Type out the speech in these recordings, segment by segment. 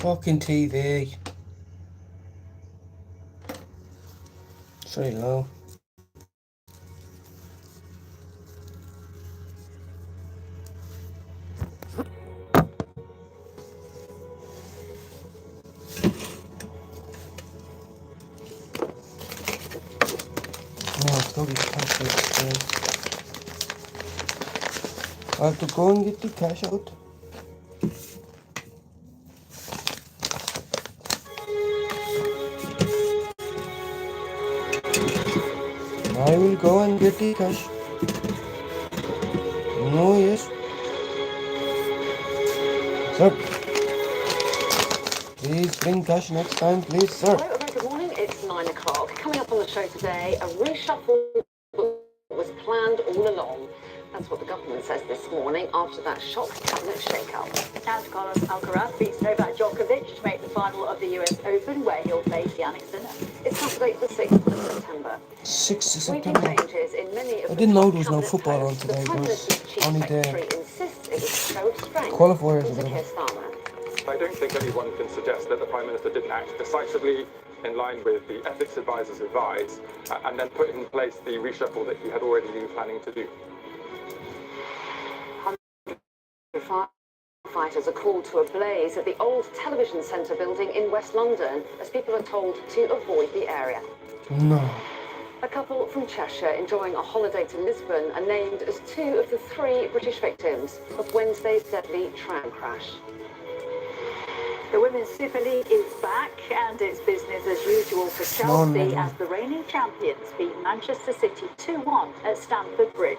Fucking TV. It's very low. Oh, it's probably perfect. I have to go and get the cash out. I will go and get the cash. No, yes. Sir. Please bring cash next time, please, sir. Hello, very good morning. It's 9 o'clock. Coming up on the show today, a reshuffle was planned all along. That's what the government says this morning after that shock cabinet shake-up. And Carlos Alcaraz beats Novak Djokovic to make the final of the US Open, where he'll face Jannik Sinner. It's Saturday, the 6th of September. 6th of Sweeping September. changes in many of I didn't know there was no cabinet football on posts. today, The Prime guys. Minister's Chief Only Secretary the insists it was a show of strength. qualifiers or Mr. whatever. Keir Starmer. I don't think anyone can suggest that the Prime Minister didn't act decisively in line with the ethics advisor's advice and then put in place the reshuffle that he had already been planning to do. Firefighters are called to a blaze at the old television centre building in West London as people are told to avoid the area. No. A couple from Cheshire enjoying a holiday to Lisbon are named as 2 of the 3 British victims of Wednesday's deadly tram crash. The Women's Super League is back, and it's business as usual for Chelsea as the reigning champions beat Manchester City 2-1 at Stamford Bridge.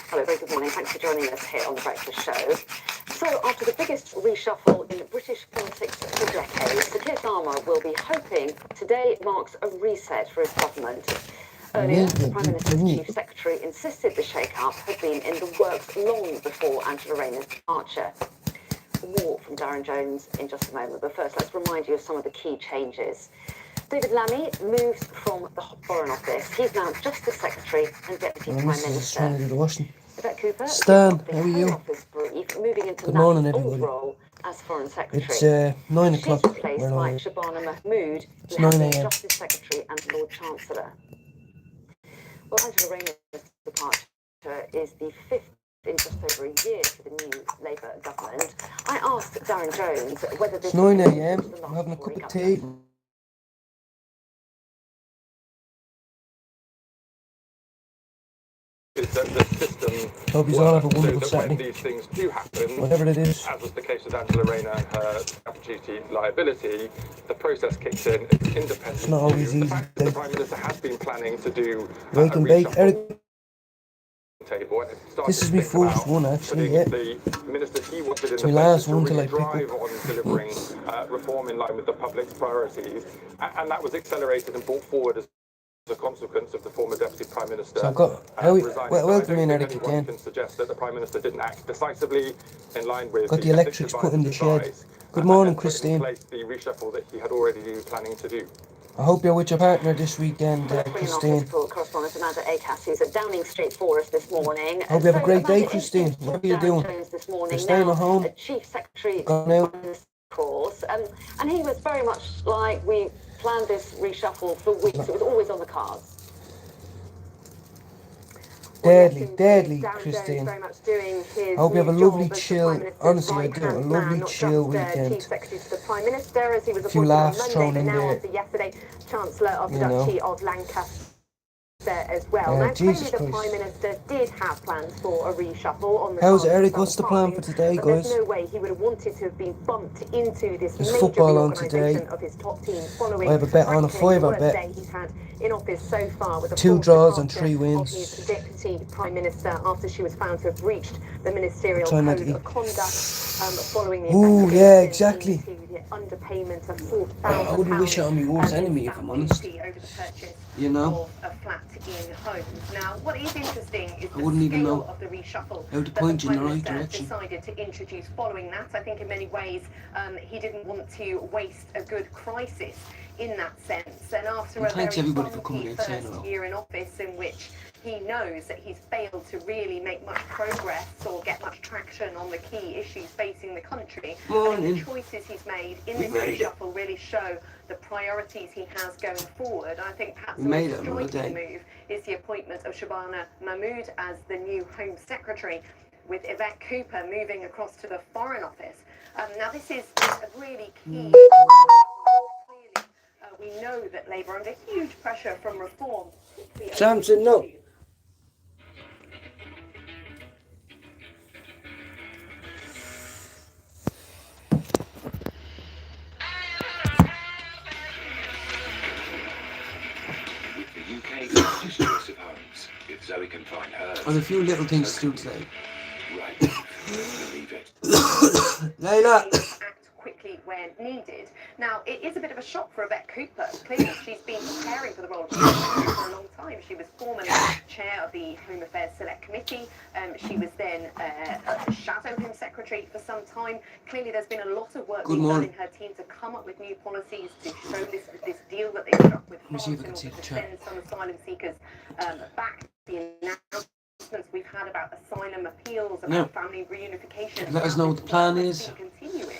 Hello, very good morning. Thanks for joining us here on The Breakfast Show. So, after the biggest reshuffle in British politics for decades, Sir Keir Starmer will be hoping today marks a reset for his government. Earlier, the Prime Minister's Chief Secretary insisted the shake-up had been in the works long before Angela Rayner's departure. More from Darren Jones in just a moment, but first let's remind you of some of the key changes. David Lammy moves from the Foreign Office. He's now Justice Secretary and Deputy Prime Minister. Yvette Cooper, Stan, how are you? Office brief, moving into Good morning, Lamy's old everybody. role as Foreign Secretary. It's 9 She's o'clock. replaced by Shabana Mahmood, It's who has 9 been a.m. Justice Secretary and Lord Chancellor. Well, Angela Rayner's departure is the 5th in just over a year for the new Labour government. I asked Darren Jones whether this It's 9 was a.m. the last I'm having a Tory cup of tea. government. Is that the system Hope you all have a works so wonderful that Saturday. when these things do happen, Whatever it is. as was the case with Angela Rayner and her stamp duty liability, the process kicks in. It's independent. It's not always The easy. fact that the Prime Minister has been planning to do Wake and bake. Eric, table and started this is to my think first about one actually, putting yeah. the ministers he wanted in It's the my last place to one till really I pick drive up. on delivering reform in line with the public's priorities, and that was accelerated and brought forward as a consequence of the former Deputy Prime Minister. So I've got, resigning. welcome I in don't Eric think anyone again. can suggest that the Prime Minister didn't act decisively in line with Got the ethics electrics put in the advisor's shed. advice, Good and morning, then put in Christine. place the reshuffle that he had already been planning to do. I hope you're with your partner this weekend, Let's bring in our Christine. political correspondent Amanda Acas, who's at Downing Street for us this morning. Hope you have a great day, Amanda, Christine. introduced What are you Darren doing? Jones this morning, You're staying now at home? a Chief Secretary Gone out? on this course, and he was very much like we planned this reshuffle for weeks. It was always on the cards. Deadly, Darren Christine. Jones very much doing his I hope you have a new lovely job as the chill, Prime Minister's honestly I do, a right-hand lovely man, not chill just, weekend. Chief Secretary to the Prime Minister, as he was Few appointed on laughs Monday, thrown but in now there. after yesterday, Chancellor of the You know. Duchy of Lancaster as well. Now, Jesus clearly the Christ. Prime Minister did have plans for a reshuffle on the How's cards Eric? for What's the some plan time, for today, but there's guys? no way he would have wanted to have been bumped into this There's major football on reorganisation today. of his top team following, I have a bet on a frankly, the fiver worst bet. day he's had in office so far, with a 2 forced draws and departure 3 wins. of his deputy Prime Minister after she was found to have breached the ministerial Try not code to of conduct following the Ooh, investigation yeah, exactly. into the underpayment of £4,000 I wouldn't wish it on my worst enemy, if I'm honest. over the purchase You know? of a flat in Holmes. Now, what is interesting is I the wouldn't even scale know of the reshuffle how to that point the you in Prime the right Minister direction. decided to introduce following that. I think in many ways he didn't want to waste a good crisis. in that sense. And after And a thanks very everybody for coming funky out saying first hello. year in office in which he knows that he's failed to really make much progress or get much traction on the key issues facing the country. I think the choices he's made in this reshuffle really show the priorities he has going forward. I think perhaps the most striking move is the appointment of Shabana Mahmood as the new Home Secretary, with Yvette Cooper moving across to the Foreign Office. Now, this is a really key. Clearly, we know that Labour are under huge pressure from reform. Samson, no. The UK's largest choice of homes, if Zoe can find hers. And a few little things to do today. Right, believe it. Layla! Act quickly when needed. Now, it is a bit of a shock for Yvette Cooper. Clearly, she's been preparing for the role of Home Secretary for a long time. She was formerly chair of the Home Affairs Select Committee. She was then shadow Home Secretary for some time. Clearly, there's been a lot of work being done in her team to come up with new policies to show this deal that they struck with France in order to send some asylum seekers back. The announcements we've had about asylum appeals, about family reunification. Let us know what the plan is. Continuing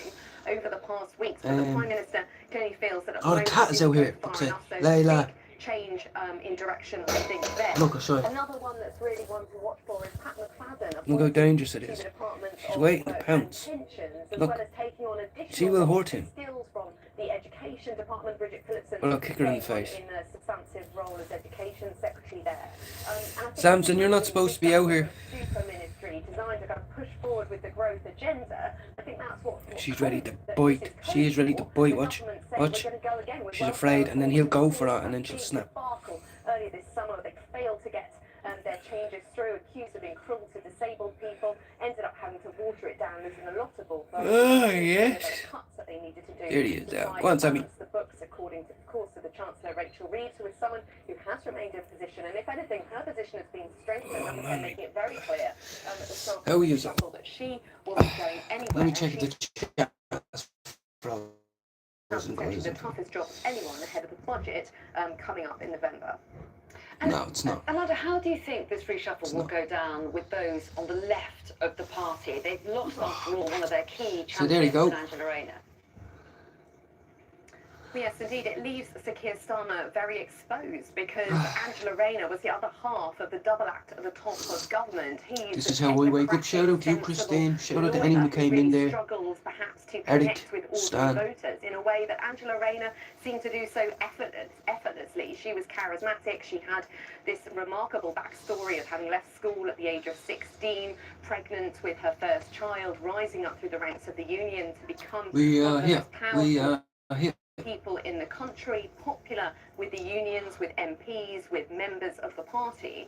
over the past weeks, but the Prime Minister clearly feels that the cat is out here. Layla. Change in direction, I think, there. Look, I'll show you. Another one that's really one to watch for is Pat McFadden. Look how dangerous it is. She's waiting to pounce. Look, she will hurt him. The Education Department, Bridget Phillipson, Well, I'll kick her in the face. In a substantive role as Education Secretary there. Samson, you're not supposed to be out here. Super ministry designed to kind of push forward with the growth agenda. I think that's what She's ready to bite. She is ready to bite. Watch. Watch. She's afraid, and then he'll go for her, and then she'll snap. Earlier this summer, they failed to get their changes through, accused of being cruel to disabled people, ended up having to water it down, losing a lot of Oh, yes. cuts that they needed to do. There he is now. Go on, Sammy. The books, according to, of course, to the Chancellor Rachel Reeves, who is someone who has remained in position, and if anything, her position has been strengthened, and they're making it very clear at the start of the shuffle that she will be going anywhere. Let me check the chat. The toughest job of anyone ahead of the budget coming up in November. And, no, it's not. Amanda, how do you think this reshuffle will go down with those on the left of the party? They've lost, after all, one of their key champions, so there you go. Angela Rayner. Yes, indeed, it leaves Sir Keir Starmer very exposed because Angela Rayner was the other half of the double act at the top of government. This is how we wake up. Shout out to you, Christine. Shout out to anyone who came in there. Struggles perhaps to connect with ordinary voters in a way that Angela Rayner seemed to do so effortlessly. She was charismatic. She had this remarkable backstory of having left school at the age of 16, pregnant with her first child, rising up through the ranks of the union to become one of the most powerful people in the country, popular with the unions, with MPs, with members of the party.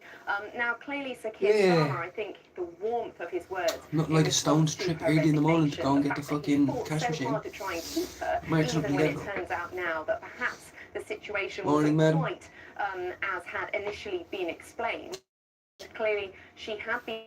Now, clearly, Sir Keir Starmer, I think the warmth of his words... Not like a Stones trip early in the morning to go and get the fucking cash machine. Hard to try and keep her, even when it turns out now that perhaps the situation wasn't quite as had initially been explained. Clearly, she had been...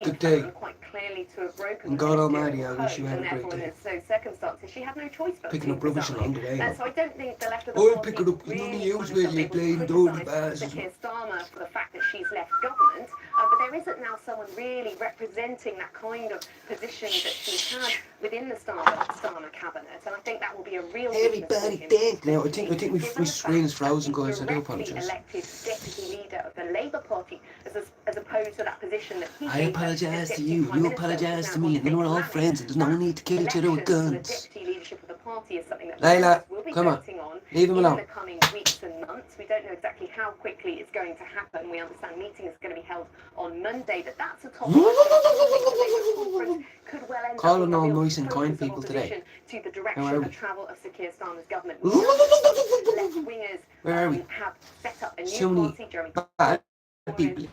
Good day. Quite clearly to have broken and God Almighty, I wish you had a great day. In those circumstances, she had no choice but picking up rubbish along the way. So I don't think the left of the party pick it up. Really use where you playing dirty bars. Keir Starmer for the fact that she's left government, but there isn't now someone really representing that kind of position that she had within the Starmer cabinet, and I think that will be a real. Everybody dance now. I think my screen is frozen, guys. I do apologise. Elected deputy leader of the Labour Party, as opposed to that position that he. I apologise to you. You apologise to me, and then we're all friends. And there's no need to kill each other with guns. Layla, come on. Leave him alone. In the coming weeks and months, we don't know exactly how quickly it's going to happen. We understand meeting is going to be held on Monday, but that's a topic. Could well end calling all nice and kind people today. To the direction of travel of Sir Keir Starmer's government. Left-wingers have set up a new party, Jeremy. Bad people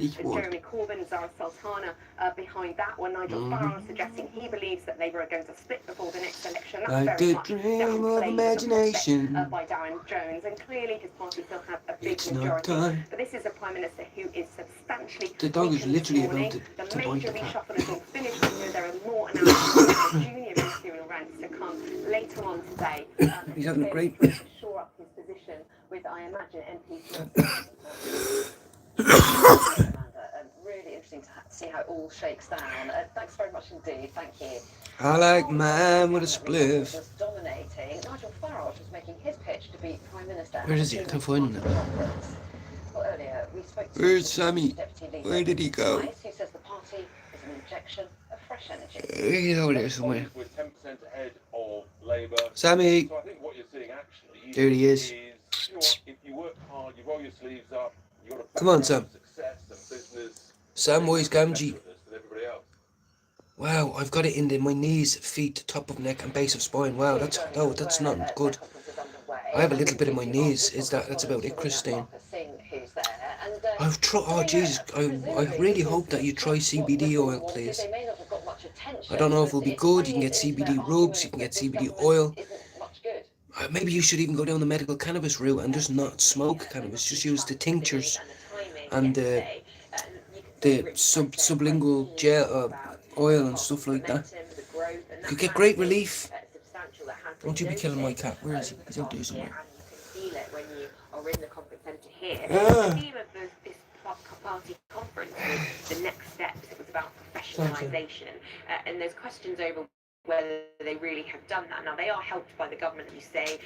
Ich With would. Jeremy Corbyn and Zara Sultana behind that one. Nigel Farage suggesting he believes that Labour are going to split before the next election. That's Like very the much dream of downplayed imagination. by Darren Jones, and clearly his party still have a big It's not majority. time. But this is a Prime Minister who is substantially The dog is weakened this literally morning. about to The bite major the cat. reshuffle is all finished. There are more announcements from the junior ministerial ranks to come later on today. He's having a great To shore up his position with, I imagine, MPs. Amanda, really interesting to see how it all shakes down. Thanks very much indeed. Thank you. I like man with a spliff. Was dominating. Nigel Farage was making his pitch to be Prime Minister. Where is he? I can't find him. Well, earlier we spoke to Where's Sammy? Deputy Leader Where did he go? Who says the party is an injection of fresh energy. He's over there somewhere. With 10% ahead of Labour. Sammy! So I think what you're seeing actually There he is. you know what, if you work hard, you roll your sleeves up, you've got a Come on, background Sam. of success and business. Samwise Gamgee. Than everybody else. Wow, I've got it in my knees, feet, top of neck, and base of spine. Wow, that's not good. I have a little bit in my knees. That's about it, Christine? Oh Jesus! I really hope that you try CBD oil, please. I don't know if it'll be good. You can get CBD rubs. You can get CBD oil. Maybe you should even go down the medical cannabis route and just not smoke cannabis. Just use the tinctures and the sublingual gel oil and stuff like that. You could get great relief. Don't you be killing my cat. Where is he? He's out there somewhere. The theme of this party conference was the next steps. It was about professionalisation, and there's questions over whether they really have done that. Now, they are helped by the government, as you say,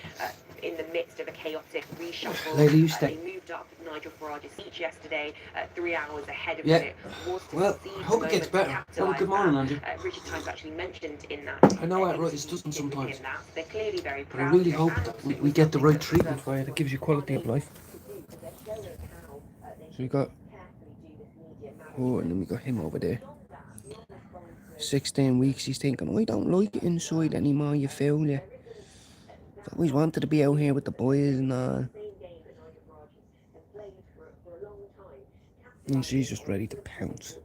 in the midst of a chaotic reshuffle. Lady, you stay. They moved up Nigel Farage's speech yesterday, 3 hours ahead of Yeah. it. Was to Well, seize I hope the it gets moment to better. capitalise Good morning, that. Andrew. Richard Times actually mentioned in that. I know arthritis doesn't sometimes, They're clearly very but I proud really of it, hope and that also we get the right something treatment for you that gives you quality of life. So we got, oh, and then we got him over there. 16 weeks, he's thinking, I don't like it inside anymore, you fool, yeah. I've always wanted to be out here with the boys and all. And she's just ready to pounce.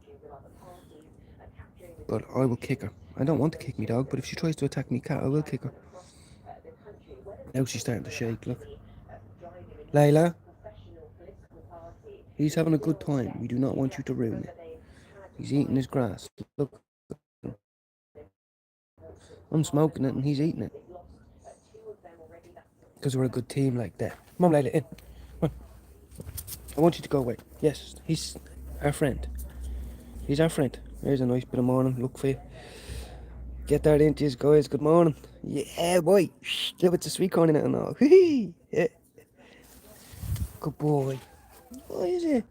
But I will kick her. I don't want to kick me dog, but if she tries to attack me cat, I will kick her. Now she's starting to shake, look. Layla? He's having a good time. We do not want you to ruin it. He's eating his grass. Look. I'm smoking it and he's eating it. Because we're a good team like that. Come on, Layla, in. Come on. I want you to go away. Yes, he's our friend. He's our friend. There's a nice bit of morning look for you. Get that into you guys. Good morning. Yeah, boy. Look, it's a sweet corn in it and all. Yeah. Good boy. What is it?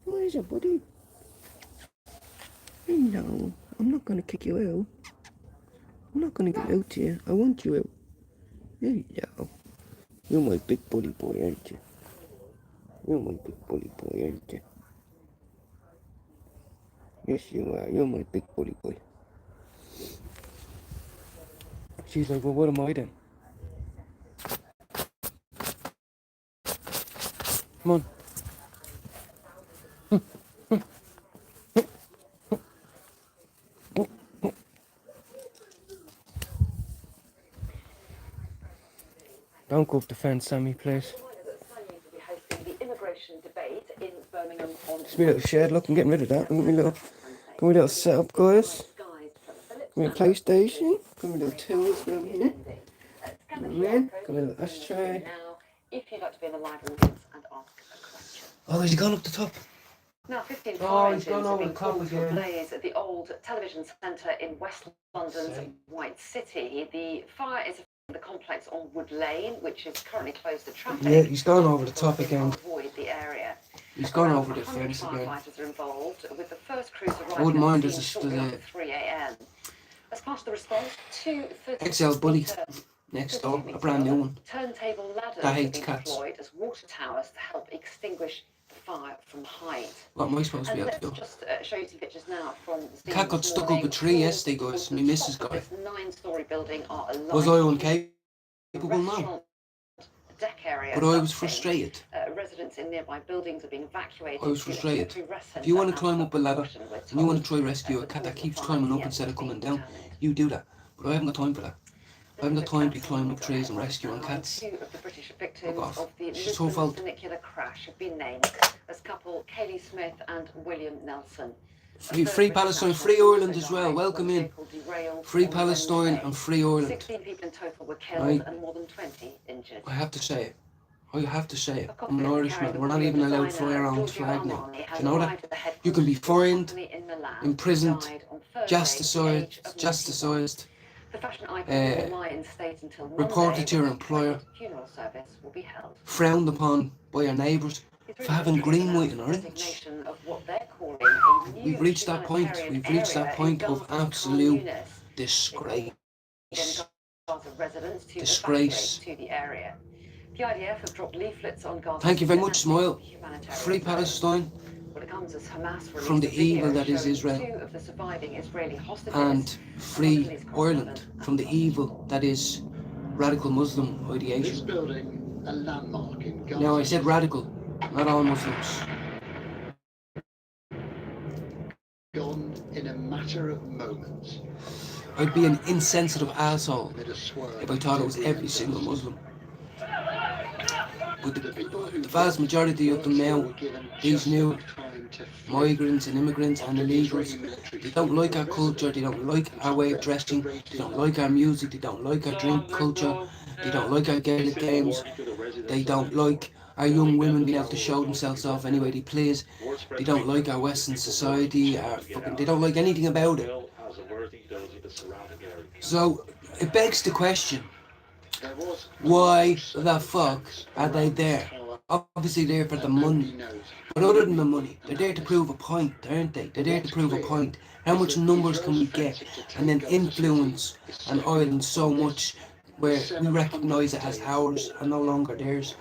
What is it, buddy? No, I'm not going to kick you out. I'm not going to get out to you. I want you out. Hello. You're my big bully boy, aren't you? You're my big bully boy, aren't you? Yes, you are. You're my big bully boy. She's like, well, what am I then? Come on. Don't go up the fence, Sammy, please. The immigration debate in Birmingham on It's my little shed, look, I'm getting rid of that. Got my little setup, guys. Got my PlayStation. Got my little tools down here. Got my little ashtray. Now, if you'd like to be in the live audience and ask a question. Oh, has he gone up the top? Now, 15 Oh, fire he's engines gone have over been the top called to again. ablaze at the old television centre in West London's White City. The fire is the complex on Wood Lane, which is currently closed to traffic. Yeah, he's gone over the top again. Avoid the area. He's gone Around over the 100 fence again. firefighters are involved, with the first crews I arriving wouldn't on mind the there's scene a- shortly there's a- after 3 a.m. As part of the response, 2 XL Bully next door, a brand new one. turntable ladders That have hates been cats. deployed as water towers to help extinguish the fire from height. What am I supposed to be And able to let's do? just show you some pictures now from the scene Cat got this stuck up morning. a tree yesterday, guys. All My the missus tops got of this 9-storey building are alive. Was I incapable now? Restaurant deck area But I was erupting. frustrated. residents in nearby buildings are being evacuated. I was frustrated. If you want to climb up a ladder and you want to try rescue a cat that keeps climbing up instead of coming down, you do that. But I haven't got time for that. I haven't got time to be climbing up trees and rescuing cats. Two of the British victims off. of the It's just her Lisbon fault. funicular crash have been named as couple Kaylee Smith and William Nelson. Free Palestine, free Ireland as well. Welcome in. Free Palestine and free Ireland. 16 people in total were killed Right. and more than 20 injured. I have to say it. I have to say it. I'm an Irishman. We're not even allowed to fly our own flag now. Do you know that? You can be fined, imprisoned, jasticized, The fashion icon will lie in state until reported Monday, to your when employer, funeral service will be held. frowned upon by your neighbours for having green, white and orange. Designation of what they're calling a new We've reached that point. We've reached that area point of engulfed in absolute communist. disgrace. Gaza residents to Disgrace. evacuate to the area. The IDF have dropped leaflets on Gaza. Thank you very much, Smile. Humanitarian Free zone. Palestine Well, it comes as Hamas from the released a video evil that is showing Israel, two of the surviving Israeli hostages and free police Ireland correspondent from the evil that is radical Muslim This ideation. building, a landmark in Gaza. Now I said radical, not all Muslims. Gone in a matter of moments. I'd be an insensitive asshole Amid a swirl if I thought it was every single Muslim. But the vast majority of them now, these new migrants and immigrants and illegals, they don't like our culture, they don't like our way of dressing, they don't like our music, they don't like our drink culture, they don't like our Gaelic games, they don't like our young women being able to show themselves off any way they please, they don't like our Western society, they don't like anything about it. So it begs the question, why the fuck are they there? Obviously they're for the money. But other than the money, they're there to prove a point, aren't they? They're there to prove a point. How much numbers can we get and then influence an island so much where we recognise it as ours and no longer theirs?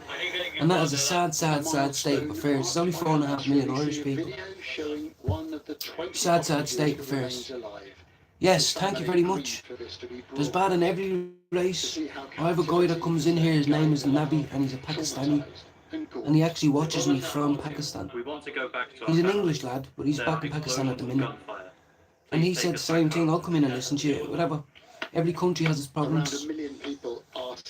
And that is a sad, sad, sad state of affairs. There's only 4.5 million Irish people. Sad, sad state of affairs. Yes, thank you very much. There's bad in every race. I have a guy that comes in here, his name is Nabi, and he's a Pakistani. And he actually watches me from Pakistan. He's an English lad, but he's back in Pakistan at the minute. And he said the same thing, I'll come in and listen to you, whatever. Every country has its problems.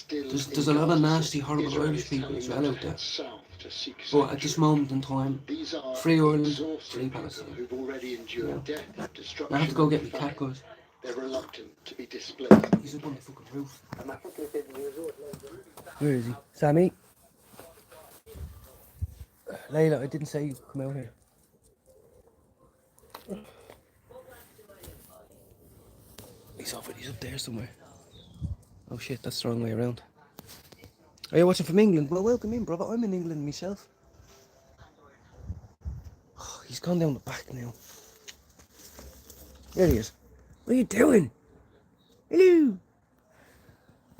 There's a lot of nasty, horrible Irish people as well out there. But at this moment in time, free Ireland, free Palestine. Yeah. I have to go get my cat, guys. They're reluctant to be displayed. He's up on the fucking roof. Where is he? Sammy? Layla, I didn't say you could come out here. He's up there somewhere. Oh shit, that's the wrong way around. Are you watching from England? Well, welcome in, brother. I'm in England myself. Oh, he's gone down the back now. There he is. What are you doing? Hello.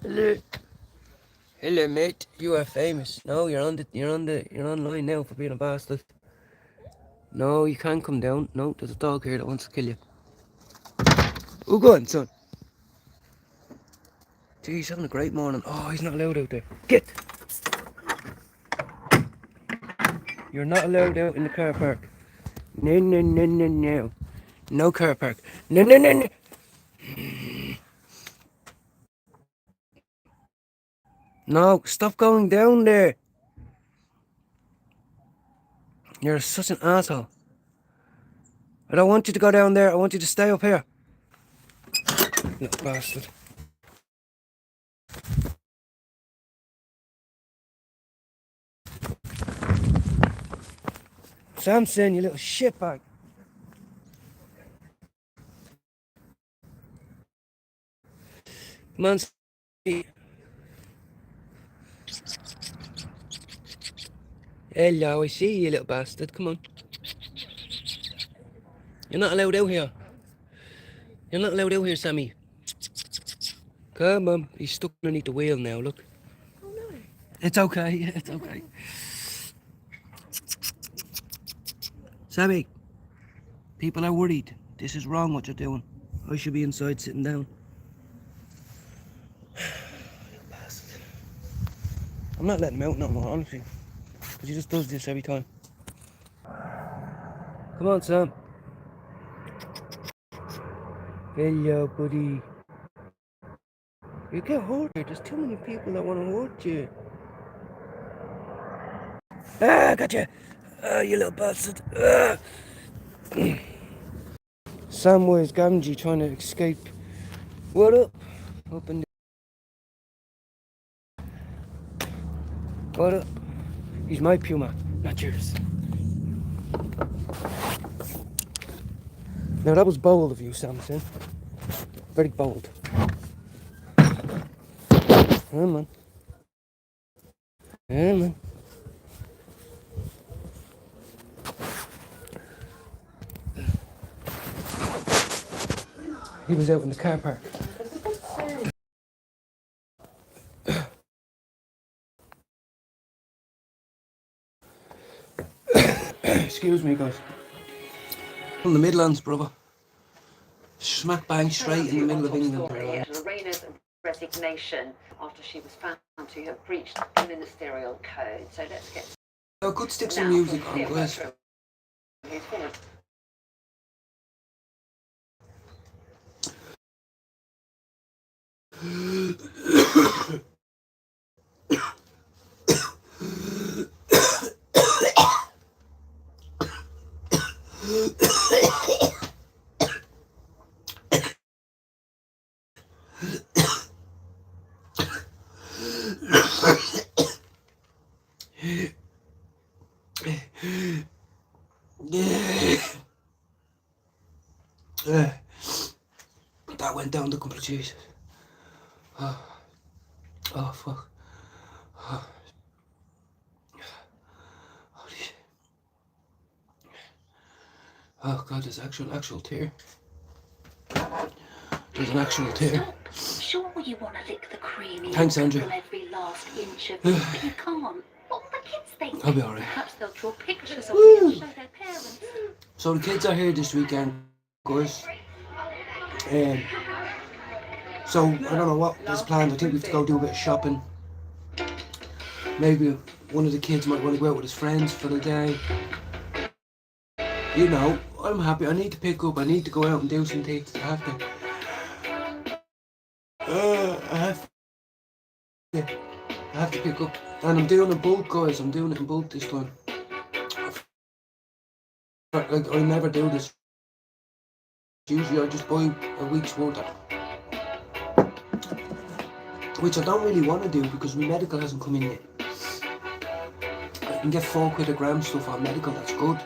Hello. Hello, mate. You are famous. No, you're online now for being a bastard. No, you can't come down. No, there's a dog here that wants to kill you. Oh, go on, son. Gee, he's having a great morning. Oh, he's not allowed out there. Get! You're not allowed out in the car park. No, no, no, no, no. No car park. No, no, no, no. No, stop going down there. You're such an asshole. I don't want you to go down there. I want you to stay up here. Little bastard. Samson, you little shitbag. Come on, Steve. Hello, I see you, little bastard. Come on. You're not allowed out here. You're not allowed out here, Sammy. Come on. He's stuck underneath the wheel now, look. Oh, no. It's okay, it's okay. Sammy, people are worried. This is wrong what you're doing. I should be inside sitting down. I'm not letting him out no more, honestly. Because he just does this every time. Come on, Sam. Hello, buddy. You get hurt here. There's too many people that want to hurt you. Ah, gotcha. Ah, you little bastard. Ah. Samwise Gamgee trying to escape. What up? Up and down. What up? He's my puma, not yours. Now that was bold of you, Samson. Very bold. Come on. Come on. He was out in the car park. Excuse me, guys. From the Midlands, brother. Smack bang straight in the middle of England. Lorena's resignation after she was found to have breached the ministerial code. So let's get. I could stick some music on, guys. That went down the couple of Jesus. Oh fuck. Holy shit. Oh god, there's actual tear. There's an actual tear. Sure you want to lick the creamy Thanks, Andrew. from every last inch of it. You can't. What will the kids think? I'll be alright. Perhaps they'll draw pictures of me and show their parents. So the kids are here this weekend, guys. So I don't know what is planned. I think we have to go do a bit of shopping. Maybe one of the kids might want to go out with his friends for the day. You know, I'm happy. I need to pick up. I need to go out and do some things. I have to. I have to pick up. And I'm doing a bulk, guys. I'm doing it in bulk this time. Like, I never do this. Usually I just buy a week's worth of, which I don't really want to do because my medical hasn't come in yet. I can get £4 a gram stuff on medical, that's good.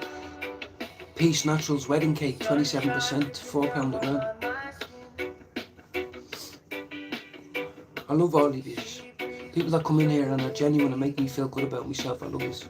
Peace Naturals wedding cake, 27%, £4 a gram. I love all of these. People that come in here and are genuine and make me feel good about myself, I love this.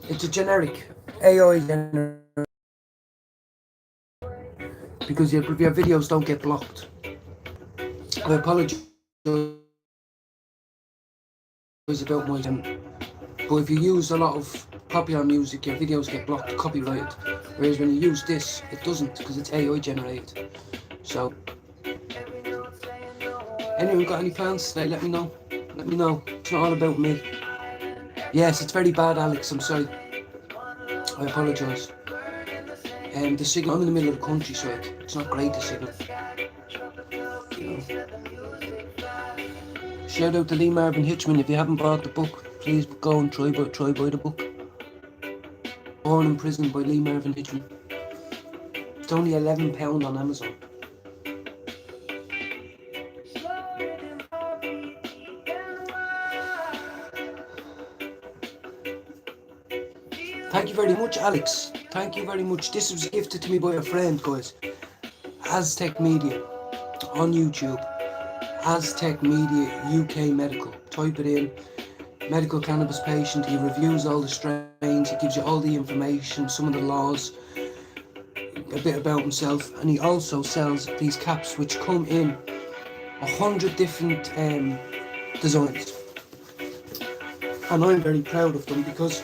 It's a generic AI generic because your videos don't get blocked. I apologize about my but if you use a lot of popular music, your videos get blocked, copyrighted. Whereas when you use this, it doesn't because it's AI generated. So, anyone got any plans today? Let me know. Let me know. It's not all about me. Yes, it's very bad, Alex. I'm sorry. I apologise. The signal. I'm in the middle of the countryside. It's not great, the signal. You know. Shout out to Lee Marvin Hitchman. If you haven't bought the book, please go and try buy the book. Born in Prison by Lee Marvin Hitchman. It's only £11 on Amazon. Thank you very much, Alex. Thank you very much. This was gifted to me by a friend, guys. Aztec Media on YouTube. Aztec Media UK Medical. Type it in. Medical cannabis patient. He reviews all the strains. He gives you all the information, some of the laws, a bit about himself. And he also sells these caps which come in 100 different designs, and I'm very proud of them because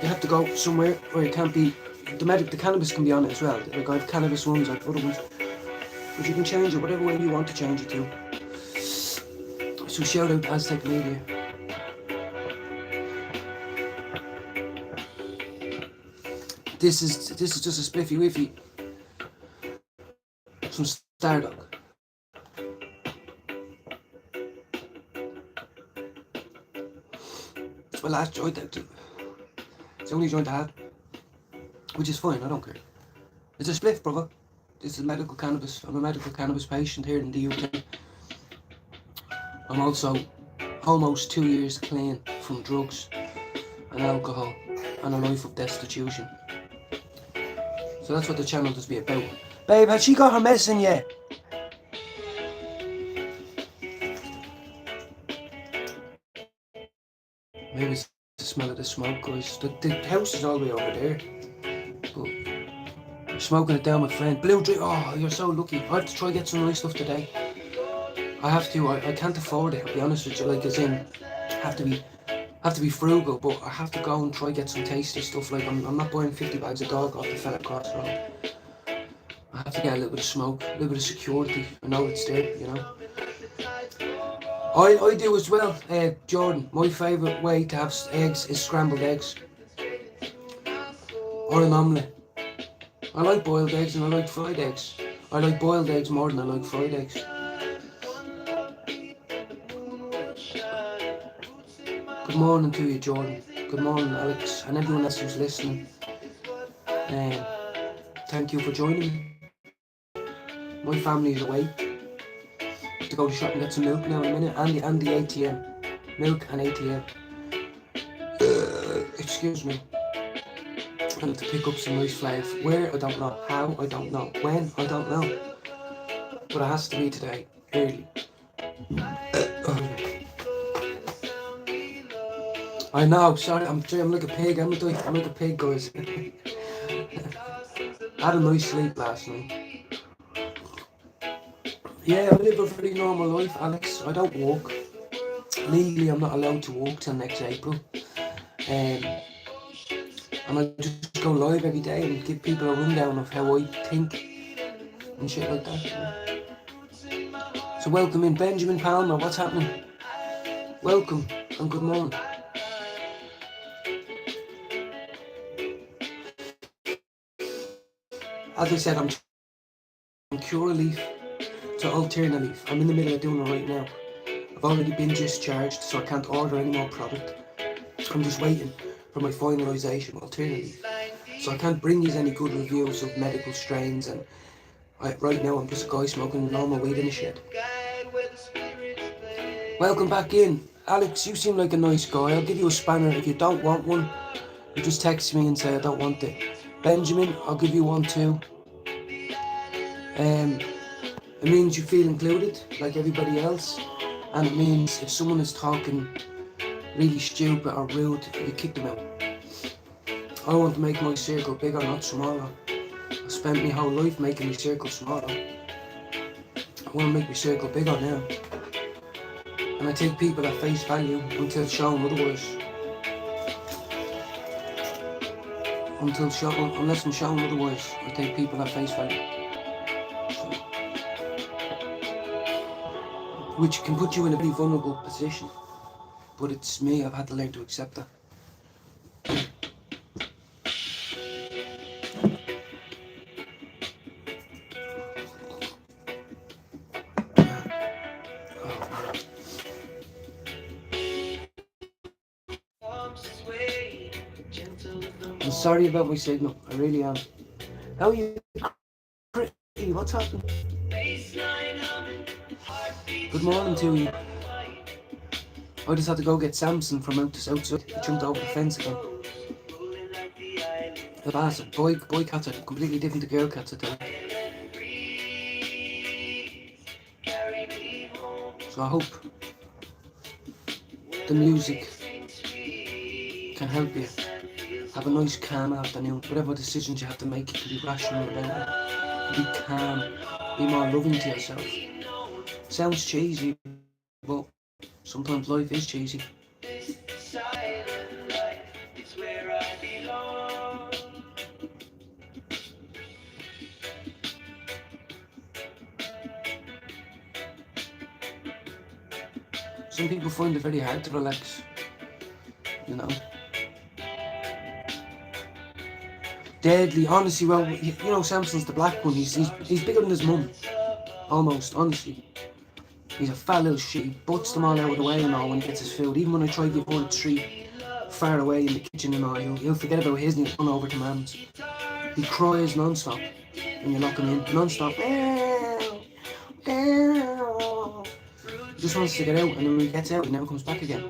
you have to go somewhere where it can't be. The cannabis can be on it as well. Like I have cannabis ones, I have other ones, but you can change it whatever way you want to change it to. So shout out Aztec Media. This is just a spiffy whiffy. Some Stardog. It's my last joint actually. It's the only joint I had, which is fine, I don't care. It's a spliff, brother. This is medical cannabis. I'm a medical cannabis patient here in the UK. I'm also almost 2 years clean from drugs and alcohol and a life of destitution. So that's what the channel does be about. Babe, has she got her medicine yet? Maybe it's the smell of the smoke, guys. The house is all the way over there. But I'm smoking it down with friend. Blue Drink, oh, you're so lucky. I have to try and get some nice stuff today. I have to, I can't afford it, I'll be honest with you. Like, as in, have to be frugal, but I have to go and try and get some tasty stuff. Like, I'm not buying 50 bags of dog off the fella across the road. I have to get a little bit of smoke, a little bit of security. I know it's there, you know. I do as well, Jordan. My favourite way to have eggs is scrambled eggs. Or an omelette. I like boiled eggs and I like fried eggs. I like boiled eggs more than I like fried eggs. Good morning to you, Jordan. Good morning, Alex, and everyone else who's listening. Thank you for joining me. My family is away. To go to shop and get some milk now in a minute, and the ATM. Milk and ATM. Excuse me. I have to pick up some nice flowers. Where? I don't know. How? I don't know. When? I don't know. But it has to be today. Early. I know, sorry, I'm like a pig, I'm like a pig, guys. I had a nice sleep last night. Yeah, I live a very normal life, Alex. I don't walk. Legally, I'm not allowed to walk till next April. And I just go live every day and give people a rundown of how I think and shit like that. So welcome in, Benjamin Palmer, what's happening? Welcome and good morning. As I said, I'm Curaleaf to Alternaleaf. I'm in the middle of doing it right now. I've already been discharged, so I can't order any more product. I'm just waiting for my finalisation with Alternaleaf. So I can't bring you any good reviews of medical strains, and right now I'm just a guy smoking normal weed in a shed. Welcome back in. Alex, you seem like a nice guy. I'll give you a spanner. If you don't want one, you just text me and say I don't want it. Benjamin, I'll give you one too. It means you feel included, like everybody else, and it means if someone is talking really stupid or rude, you kick them out. I want to make my circle bigger, not smaller. I spent my whole life making my circle smaller. I want to make my circle bigger now. And I take people at face value until shown otherwise. Unless I'm shown otherwise, I take people at face value. Which can put you in a very vulnerable position. But it's me, I've had to learn to accept that. I'm sorry about my signal, I really am. How are you? What's happening? Good morning to you. I just had to go get Samson from out the south side. He jumped over the fence again. The bastard. Boy cats are completely different to girl cats, I tell you. So I hope the music can help you have a nice calm afternoon. Whatever decisions you have to make, you can be rational about it. Be calm. Be more loving to yourself. Sounds cheesy, but sometimes life is cheesy. Some people find it very hard to relax, you know. Deadly, honestly. Well, you know, Samson's the black one. He's bigger than his mum, almost. Honestly, he's a fat little shit. He butts them all out of the way and all when he gets his food. Even when I try to give one a treat far away in the kitchen and all, he'll forget about his and he'll run over to Mam's. He cries non-stop when you lock him in, non-stop. He just wants to get out, and then when he gets out, he never comes back again.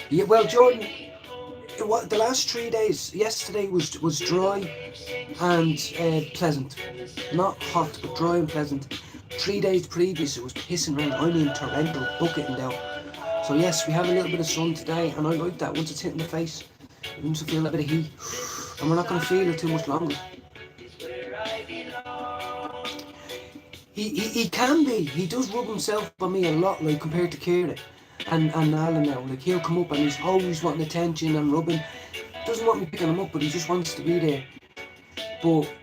Yeah, well, Jordan, the last 3 days, yesterday was dry and pleasant. Not hot, but dry and pleasant. 3 days previous, it was pissing rain. I mean torrential, bucketing down. So yes, we have a little bit of sun today, and I like that. Once it's hitting the face, it makes you feel a bit of heat. And we're not going to feel it too much longer. He can be. He does rub himself on me a lot, like, compared to Kira and Alan now. Like, he'll come up and he's always wanting attention and rubbing. Doesn't want me picking him up, but he just wants to be there. But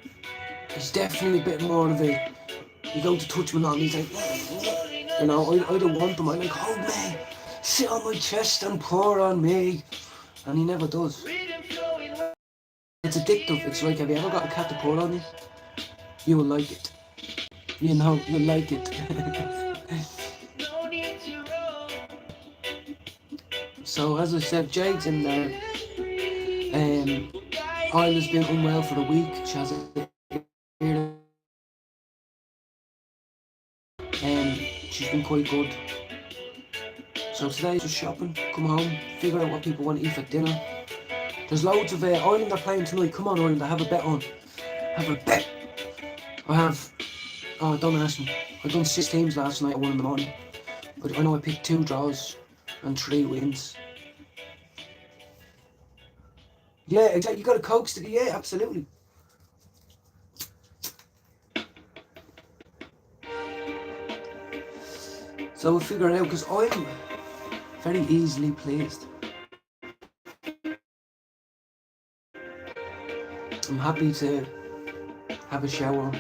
he's definitely a bit more of a... You go to touch him and he's like... You know, I don't want him. I'm like, hold me. Sit on my chest and pour on me. And he never does. It's addictive. It's like, have you ever got a cat to pour on you? You will like it. You know, you'll like it. So, as I said, Jade's in there. Isla's been unwell for a week. She has she's been quite good. So today, just shopping, come home, figure out what people want to eat for dinner. There's loads of Ireland are playing tonight. Come on, Ireland, I have a bet on. Have a bet. I have. Oh, don't ask me. I done 6 teams last night at 1 in the morning. But I know I picked 2 draws and 3 wins. Yeah, exactly. You got a Coke stick. Yeah, absolutely. So we'll figure it out because I'm very easily pleased. I'm happy to have a shower,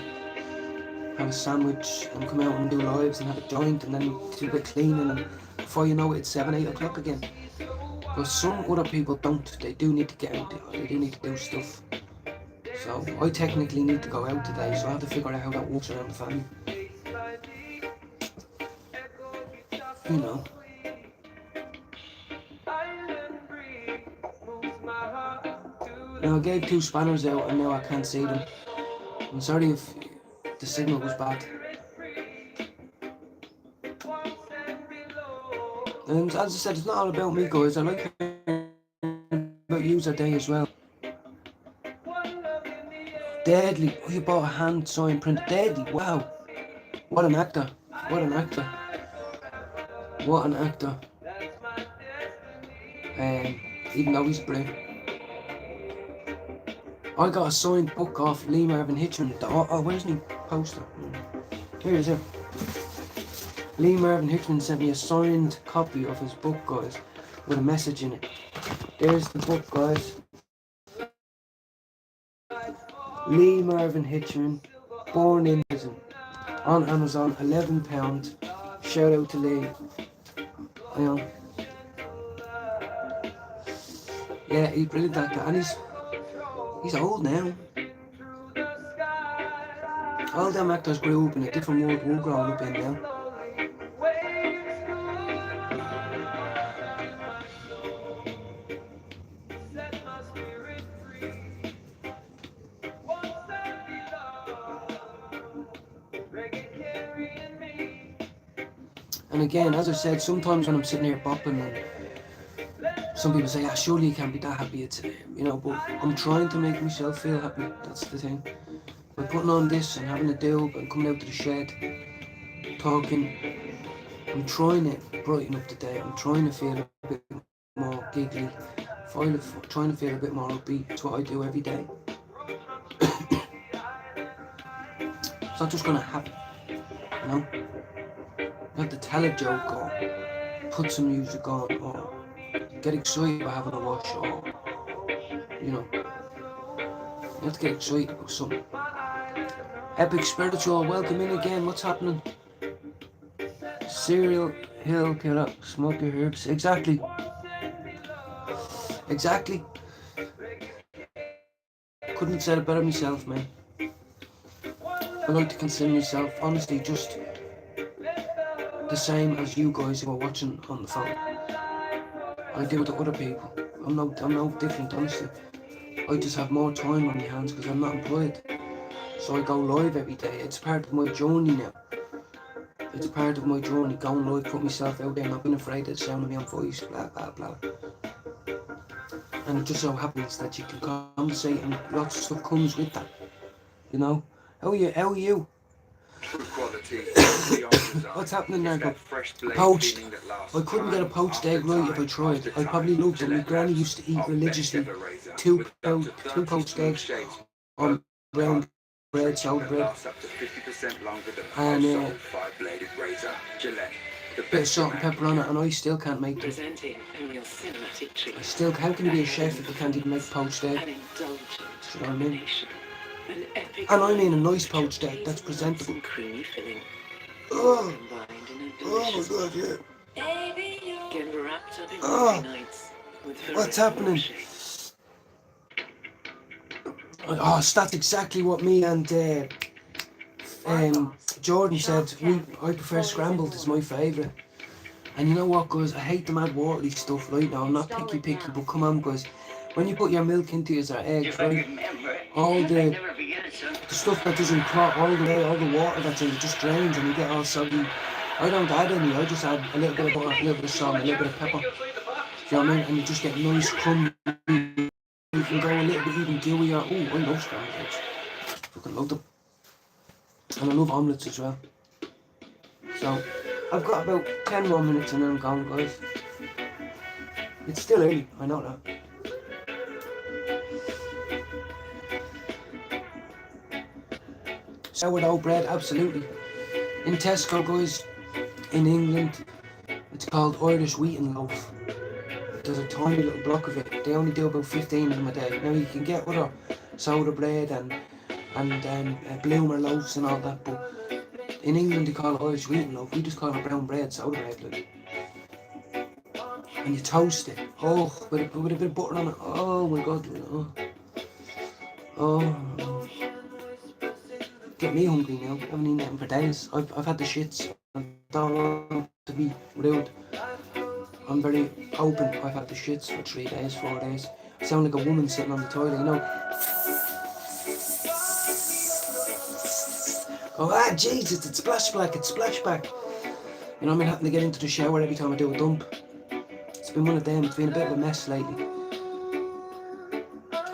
have a sandwich, and come out and do lives and have a joint and then do a bit cleaning, and before you know it, it's 7, 8 o'clock again. But some other people don't. They do need to get out there. They do need to do stuff. So I technically need to go out today, so I have to figure out how that works around the family. You know. Now I gave 2 spanners out and now I can't see them. I'm sorry if the signal was bad. And as I said, it's not all about me, guys. I like about you today as well. Deadly. Oh, you bought a hand sign print. Deadly. Wow. What an actor. What an actor. What an actor. Even though he's blue. I got a signed book off Lee Marvin Hitchman. Where's the poster? Here it is. Here. Lee Marvin Hitchman sent me a signed copy of his book, guys, with a message in it. There's the book, guys. Lee Marvin Hitchman, Born in Prison, on Amazon, £11. Shout out to Lee. You know. Yeah, he's brilliant actor, and he's old now. All them actors grew up in a different world we're growing up in now. And again, as I said, sometimes when I'm sitting here bopping and some people say, surely you can't be that happy, it's, you know, but I'm trying to make myself feel happy, that's the thing. By putting on this and having a dub and coming out to the shed, talking, I'm trying to brighten up the day, I'm trying to feel a bit more giggly, trying to feel a bit more upbeat. It's what I do every day. It's not just gonna happen, you know? You have to tell a joke or put some music on or get excited about having a wash or, you know, you have to get excited about something. Epic Spiritual, welcome in again. What's happening? Serial Hill Killer, smoke your herbs. Exactly. Exactly. Couldn't have said it better myself, man. I like to consider myself, honestly, just the same as you guys who are watching on the phone. I do to other people. I'm no different, honestly. I just have more time on my hands because I'm not employed. So I go live every day. It's part of my journey now. It's part of my journey, going live, put myself out there, not being afraid of the sound of my own voice, blah, blah, blah. And it just so happens that you can conversate and lots of stuff comes with that. You know? How are you? What's happening now? Poached. I couldn't get a poached egg right if I tried. I probably looked at my granny used to eat religiously two poached eggs on brown bread, soda bread, and a bit of salt and pepper on it, and I still can't make them. How can you be a chef if you can't even make poached egg? Do you know what I mean? And I mean a nice poached egg that's presentable. Oh my god, yeah. Oh, what's happening? Oh, so that's exactly what me and Jordan said. I prefer scrambled, it's my favourite. And you know what, guys, I hate the mad watery stuff right now. I'm not picky, but come on, guys. When you put your milk into your eggs, right, all the stuff that doesn't clot all the way, all the water that's in it just drains and you get all soggy. I don't add any, I just add a little bit of butter, a little bit of salt, a little bit of pepper. Do you know what I mean? And you just get nice crumbly. You can go a little bit even gooier. Oh, I love scrambled eggs. Fucking love them. And I love omelettes as well. So, I've got about 10 more minutes and then I'm gone, guys. It's still early, I know that. Sourdough bread, absolutely. In Tesco, guys, in England, it's called Irish wheaten loaf. There's a tiny little block of it. They only do about 15 of them a day. Now you can get other soda bread and bloomer loaves and all that, but in England they call it Irish wheaten loaf. We just call it brown bread, soda bread, like. And you toast it. Oh, with a bit of butter on it. Oh my god. Oh. Get me hungry now. I haven't eaten anything for days. I've had the shits. I don't want to be rude. I'm very open. I've had the shits for 3 days, 4 days. I sound like a woman sitting on the toilet, you know. Oh, Jesus, it's splashback. You know, I'm having to get into the shower every time I do a dump. It's been one of them. It's been a bit of a mess lately.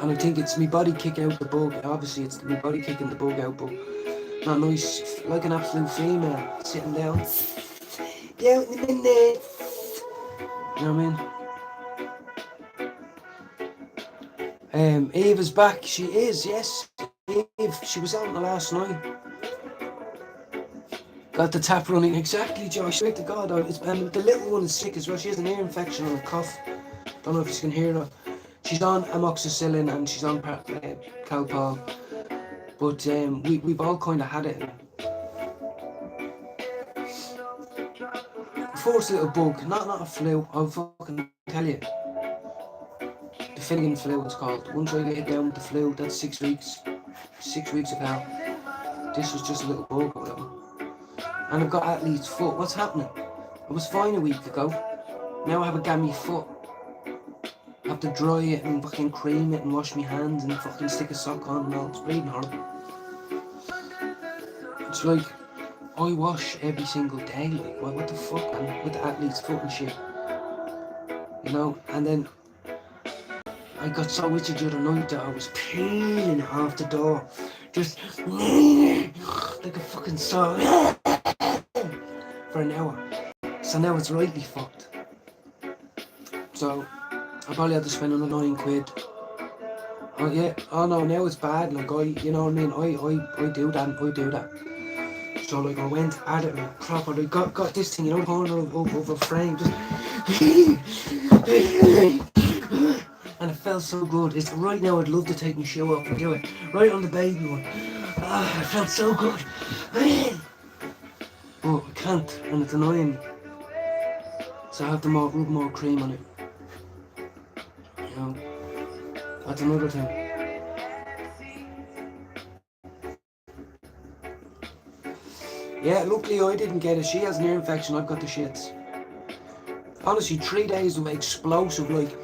And I think it's my body kicking out the bug. Obviously, it's my body kicking the bug out, but not nice. Like an absolute female, sitting down. Yeah, in a minute. You know what I mean? Eve is back. She is, yes. Eve, she was out on the last night. Got the tap running. Exactly, Joe. I swear to God. And the little one is sick as well. She has an ear infection and a cough. Don't know if you can hear her. She's on amoxicillin and she's on Calpol. But we've all kind of had it. First little bug, not a flu, I'll fucking tell you. The Finnegan flu it's called. Once I get down with the flu, that's 6 weeks. 6 weeks of hell. This was just a little bug or whatever. And I've got athlete's foot. What's happening? I was fine a week ago. Now I have a gammy foot. I have to dry it and fucking cream it and wash my hands and fucking stick a sock on and all. It's bleeding horrible. It's like I wash every single day, like, what the fuck, man, with the athlete's foot and shit. You know, and then I got so itchy the other night that I was peeling it off the door. Just like a fucking saw for an hour. So now it's rightly fucked. So I probably had to spend another £9. Oh yeah, oh no, now it's bad, like you know what I mean, I do that. So like I went at it like proper, I got this thing, you know, the corner of a frame, just and it felt so good. It's right now I'd love to take my shoe off and do it. Right on the baby one. Ah, it felt so good. But I can't, and it's annoying. So I have to rub more cream on it. You know, that's another thing. Yeah, luckily I didn't get it. She has an ear infection, I've got the shits. Honestly, 3 days of explosive, like,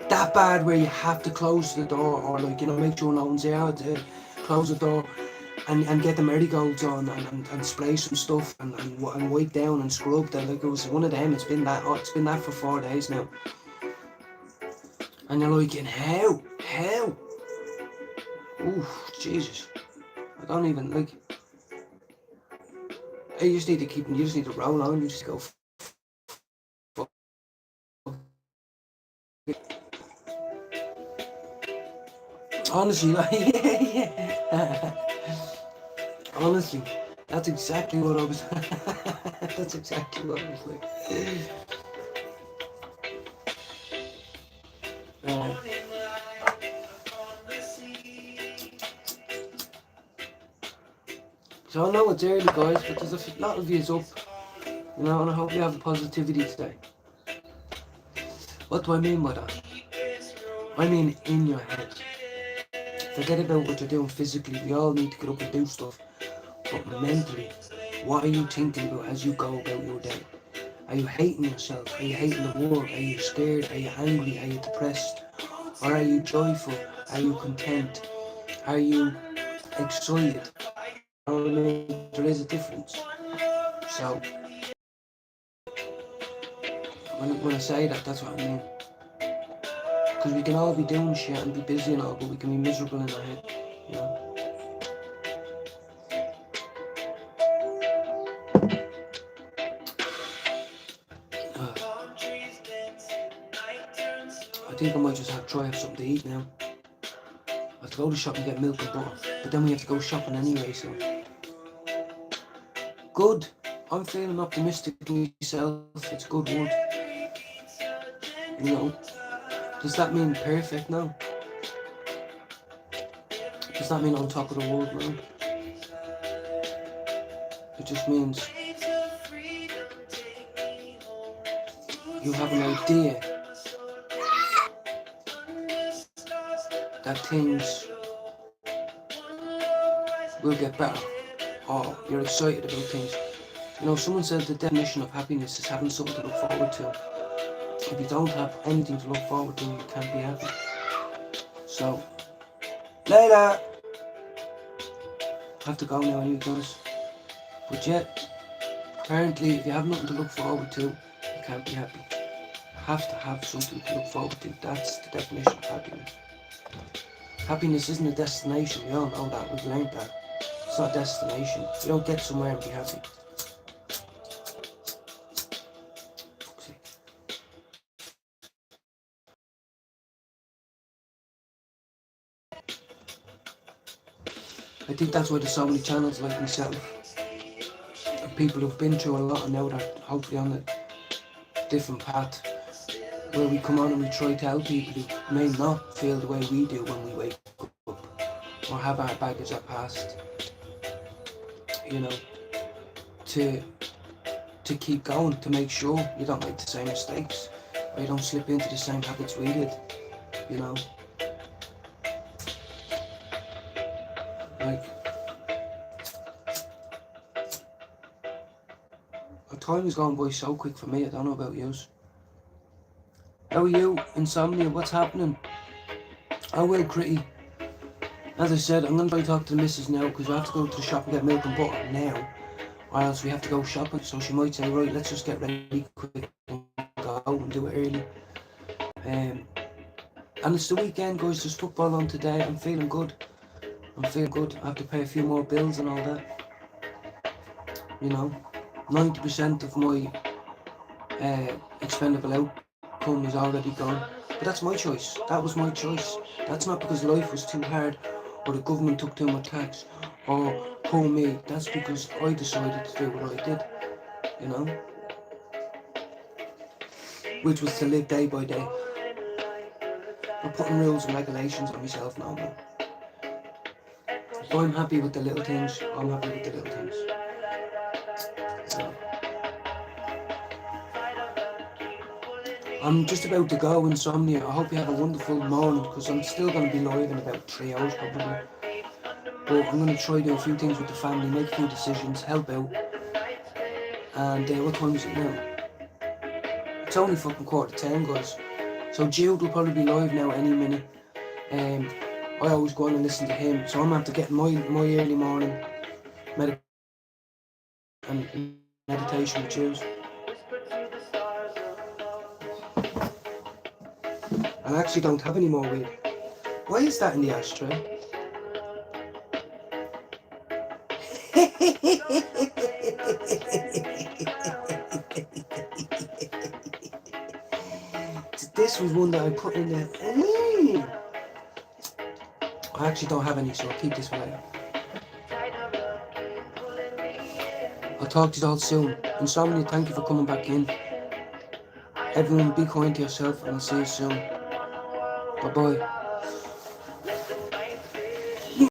that bad where you have to close the door, or like, you know, make sure no one's there to close the door and get the marigolds on and spray some stuff and wipe down and scrub that. Like, it was one of them. It's been that for 4 days now. And you're like, how? Oof, Jesus. I don't even, like, you just need to roll on, you just go honestly, like, yeah. Honestly, that's exactly what I was, that's exactly what I was like. So I know it's early, guys, but there's a lot of yous up, you know, and I hope you have the positivity today. What do I mean by that? I mean in your head. Forget about what you're doing physically. We all need to get up and do stuff. But mentally, what are you thinking about as you go about your day? Are you hating yourself? Are you hating the world? Are you scared? Are you angry? Are you depressed? Or are you joyful? Are you content? Are you excited? You know what I mean? There is a difference. So, when I say that, that's what I mean. Because we can all be doing shit and be busy and all, but we can be miserable in our head, you know? I think I might just try have something to eat now. I have to go to the shop and get milk and butter, but then we have to go shopping anyway, so. Good. I'm feeling optimistic myself. It's a good word. You know. Does that mean perfect? No. Does that mean on top of the world? No. It just means you have an idea that things will get better, or you're excited about things. You know, someone said the definition of happiness is having something to look forward to. If you don't have anything to look forward to, you can't be happy. So, later! I have to go now anyway, guys. But yet, apparently, if you have nothing to look forward to, you can't be happy. You have to have something to look forward to. That's the definition of happiness. Happiness isn't a destination. We all know that. We've learned that. It's not a destination. You don't get somewhere and be happy. I think that's why there's so many channels like myself and people who've been through a lot and now they're hopefully on a different path, where we come on and we try to help people who may not feel the way we do when we wake up or have our baggage our past, you know, to keep going, to make sure you don't make the same mistakes or you don't slip into the same habits we did, you know. Like, time is going by so quick for me. I don't know about yous. How are you? Insomnia, what's happening? I will, Critty. As I said, I'm going to try to talk to the missus now because we have to go to the shop and get milk and butter now, or else we have to go shopping. So she might say, right, let's just get ready quick and go out and do it early. And it's the weekend, guys. There's football on today. I'm feeling good. I have to pay a few more bills and all that. You know, 90% of my expendable outcome is already gone. But that's my choice. That was my choice. That's not because life was too hard or the government took too much tax or poor me. That's because I decided to do what I did, you know? Which was to live day by day. I'm putting rules and regulations on myself no more. If I'm happy with the little things, I'm happy with the little things. So, I'm just about to go, Insomnia. I hope you have a wonderful morning, because I'm still going to be live in about 3 hours probably. But I'm going to try do a few things with the family, make a few decisions, help out. And what time is it now? It's only fucking 9:45, guys. So Jude will probably be live now any minute. I always go on and listen to him, so I'm going to have to get my early morning meditation with Jude. I actually don't have any more weed. Why is that in the ashtray? This was one that I put in there. I actually don't have any, so I'll keep this for later. I'll talk to you all soon. Insomnia, thank you for coming back in. Everyone, be kind to yourself, and I'll see you soon. Bye-bye.